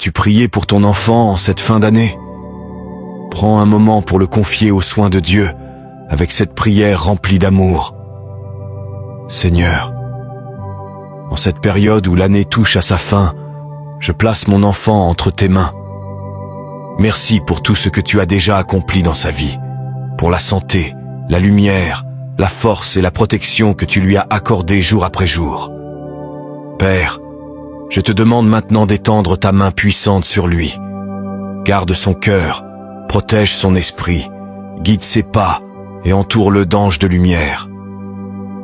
As-tu prié pour ton enfant en cette fin d'année? Prends un moment pour le confier aux soins de Dieu, avec cette prière remplie d'amour. Seigneur, en cette période où l'année touche à sa fin, je place mon enfant entre tes mains. Merci pour tout ce que tu as déjà accompli dans sa vie, pour la santé, la lumière, la force et la protection que tu lui as accordées jour après jour. Père, je te demande maintenant d'étendre ta main puissante sur lui. Garde son cœur, protège son esprit, guide ses pas et entoure-le d'anges de lumière.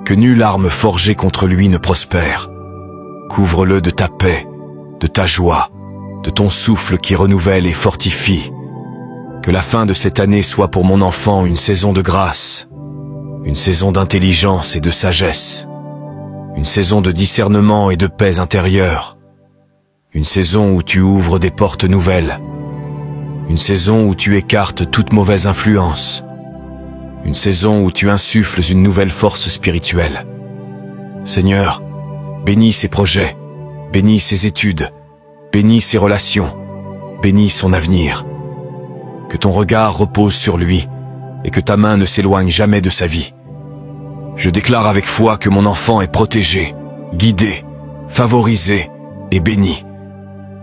Que nulle arme forgée contre lui ne prospère. Couvre-le de ta paix, de ta joie, de ton souffle qui renouvelle et fortifie. Que la fin de cette année soit pour mon enfant une saison de grâce, une saison d'intelligence et de sagesse, une saison de discernement et de paix intérieure, une saison où tu ouvres des portes nouvelles, une saison où tu écartes toute mauvaise influence, une saison où tu insuffles une nouvelle force spirituelle. Seigneur, bénis ses projets, bénis ses études, bénis ses relations, bénis son avenir. Que ton regard repose sur lui et que ta main ne s'éloigne jamais de sa vie. Je déclare avec foi que mon enfant est protégé, guidé, favorisé et béni.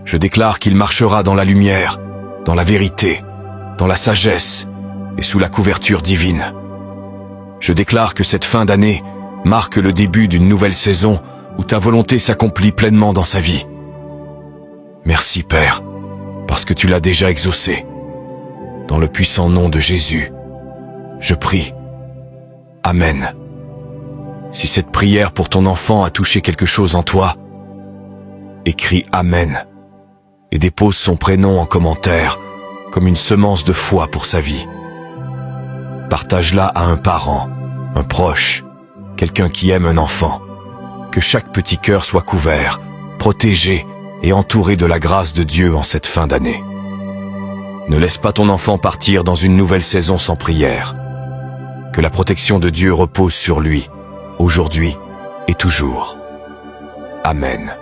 Je déclare qu'il marchera dans la lumière, dans la vérité, dans la sagesse et sous la couverture divine. Je déclare que cette fin d'année marque le début d'une nouvelle saison où ta volonté s'accomplit pleinement dans sa vie. Merci Père, parce que tu l'as déjà exaucé. Dans le puissant nom de Jésus, je prie. Amen. Si cette prière pour ton enfant a touché quelque chose en toi, écris Amen et dépose son prénom en commentaire comme une semence de foi pour sa vie. Partage-la à un parent, un proche, quelqu'un qui aime un enfant. Que chaque petit cœur soit couvert, protégé et entouré de la grâce de Dieu en cette fin d'année. Ne laisse pas ton enfant partir dans une nouvelle saison sans prière. Que la protection de Dieu repose sur lui, aujourd'hui et toujours. Amen.